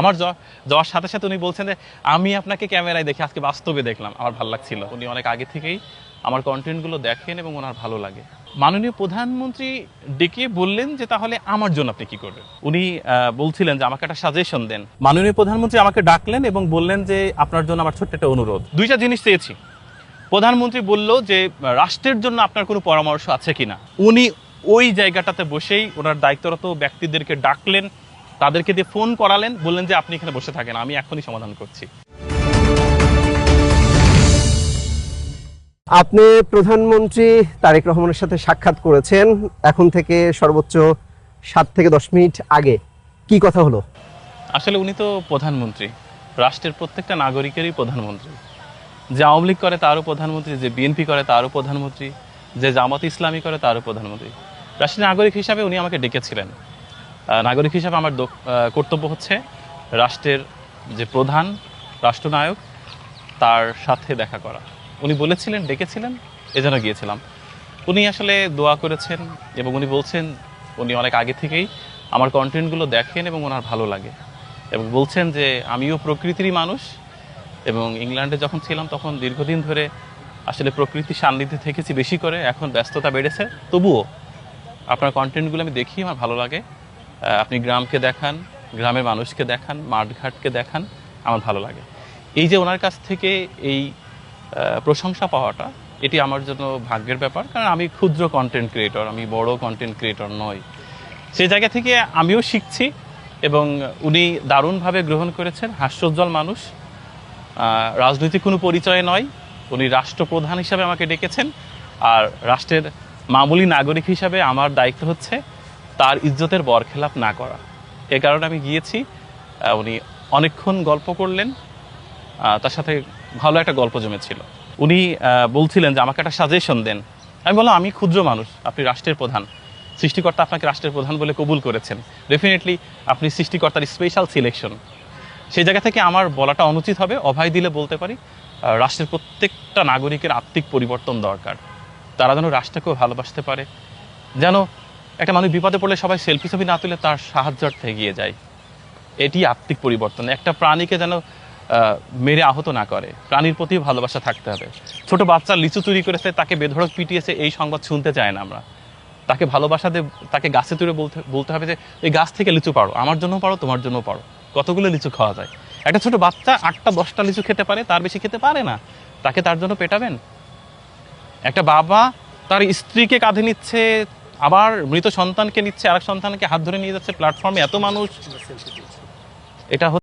আমার যাওয়ার সাথে সাথে উনি বলছেন যে আমি আপনাকে ক্যামেরায় দেখে আজকে বাস্তবে দেখলাম, আমার ভালো লাগছিল। উনি অনেক আগে থেকেই আমার কন্টেন্টগুলো দেখেন এবং ওনার ভালো লাগে। মাননীয় প্রধানমন্ত্রী ডেকে বললেন যে তাহলে আমার জন্য আপনি কি করবেন। উনি বলছিলেন যে আমাকে একটা সাজেশন দেন। মাননীয় প্রধানমন্ত্রী আমাকে ডাকলেন এবং বললেন যে আপনার জন্য আমার ছোট্ট একটা অনুরোধ। দুইটা জিনিস চেয়েছি। প্রধানমন্ত্রী বলল যে রাষ্ট্রের জন্য আপনার কোনো পরামর্শ আছে কিনা। উনি ওই জায়গাটাতে বসেই ওনার দায়িত্বরত ব্যক্তিদেরকে ডাকলেন, তাদেরকে দিয়ে ফোন করালেন, বললেন যে আপনি এখানে বসে থাকেন, আমি এখনই সমাধান করছি। আপনি প্রধানমন্ত্রী তারেক রহমানের সাথে সাক্ষাৎ করেছেন এখন থেকে সর্বোচ্চ 7 থেকে 10 মিনিট আগে, কি কথা হলো? আসলে উনি তো প্রধানমন্ত্রী, রাষ্ট্রের প্রত্যেকটা নাগরিকেরই প্রধানমন্ত্রী। যে আওয়ামী লীগ করে তারও প্রধানমন্ত্রী, যে বিএনপি করে তারও প্রধানমন্ত্রী, যে জামাত ইসলামী করে তারও প্রধানমন্ত্রী। রাষ্ট্রের নাগরিক হিসাবে উনি আমাকে ডেকেছিলেন। নাগরিক হিসাবে আমার কর্তব্য হচ্ছে রাষ্ট্রের যে প্রধান রাষ্ট্রনায়ক তার সাথে দেখা করা। উনি বলেছিলেন, ডেকেছিলেন, এজন্য গিয়েছিলাম। উনি আসলে দোয়া করেছেন এবং উনি বলছেন উনি অনেক আগে থেকেই আমার কন্টেন্টগুলো দেখেন এবং ওনার ভালো লাগে, এবং বলছেন যে আমিও প্রকৃতিরই মানুষ এবং ইংল্যান্ডে যখন ছিলাম তখন দীর্ঘদিন ধরে আসলে প্রকৃতির সান্নিধ্যে থেকেছি বেশি করে। এখন ব্যস্ততা বেড়েছে, তবুও আপনার কন্টেন্টগুলো আমি দেখি, আমার ভালো লাগে। আপনি গ্রামকে দেখান, গ্রামের মানুষকে দেখান, মাঠঘাটকে দেখান, আমার ভালো লাগে। এই যে ওনার কাছ থেকে এই প্রশংসা পাওয়াটা, এটি আমার জন্য ভাগ্যের ব্যাপার। কারণ আমি ক্ষুদ্র কন্টেন্ট ক্রিয়েটর, আমি বড় কন্টেন্ট ক্রিয়েটর নই। সেই জায়গা থেকে আমিও শিখছি এবং উনি দারুণভাবে গ্রহণ করেছেন। হাস্যোজ্জ্বল মানুষ, রাজনৈতিক কোনো পরিচয় নয়। উনি রাষ্ট্রপ্রধান হিসাবে আমাকে ডেকেছেন, আর রাষ্ট্রের মামুলি নাগরিক হিসাবে আমার দায়িত্ব হচ্ছে তার ইজ্জতের বরখেলাপ না করা। এ কারণে আমি গিয়েছি। উনি অনেকক্ষণ গল্প করলেন, তার সাথে ভালো একটা গল্প জমেছিল। উনি বলছিলেন যে আমাকে একটা সাজেশন দেন। আমি বললাম আমি ক্ষুদ্র মানুষ, আপনি রাষ্ট্রের প্রধান, সৃষ্টিকর্তা আপনাকে রাষ্ট্রের প্রধান বলে কবুল করেছেন, ডেফিনেটলি আপনি সৃষ্টিকর্তার স্পেশাল সিলেকশন। সেই জায়গা থেকে আমার বলাটা অনুচিত হবে, অভয় দিলে বলতে পারি রাষ্ট্রের প্রত্যেকটা নাগরিকের আত্মিক পরিবর্তন দরকার। তারা যেন রাষ্ট্রকেও ভালোবাসতে পারে, যেন একটা মানুষ বিপদে পড়লে সবাই সেলফি ছবি না তুলে তার সাহায্যার্থে এগিয়ে যায়। এটি আত্মিক পরিবর্তন। একটা প্রাণীকে যেন মেরে আহত না করে, প্রাণীর প্রতি ভালোবাসা থাকতে হবে। ছোট বাচ্চা লিচু চুরি করেছে, তাকে বেধড়ক পিটিয়েছে, এই সংবাদ শুনতে চায় না আমরা। তাকে ভালোবাসা দিয়ে তাকে গাছে তুলে বলতে হবে যে এই গাছ থেকে লিচু পারো, আমার জন্য পারো, তোমার জন্য পারো। কতগুলো লিচু খাওয়া যায়? একটা ছোট বাচ্চা 8টা 10টা লিচু খেতে পারে, তার বেশি খেতে পারে না। তাকে তার জন্য পেটাবেন? একটা বাবা তার স্ত্রীকে কাঁধে নিচ্ছে, আবার মৃত সন্তানকে নিচ্ছে, আরেক সন্তানকে হাত ধরে নিয়ে যাচ্ছে প্ল্যাটফর্মে, এত মানুষ। এটা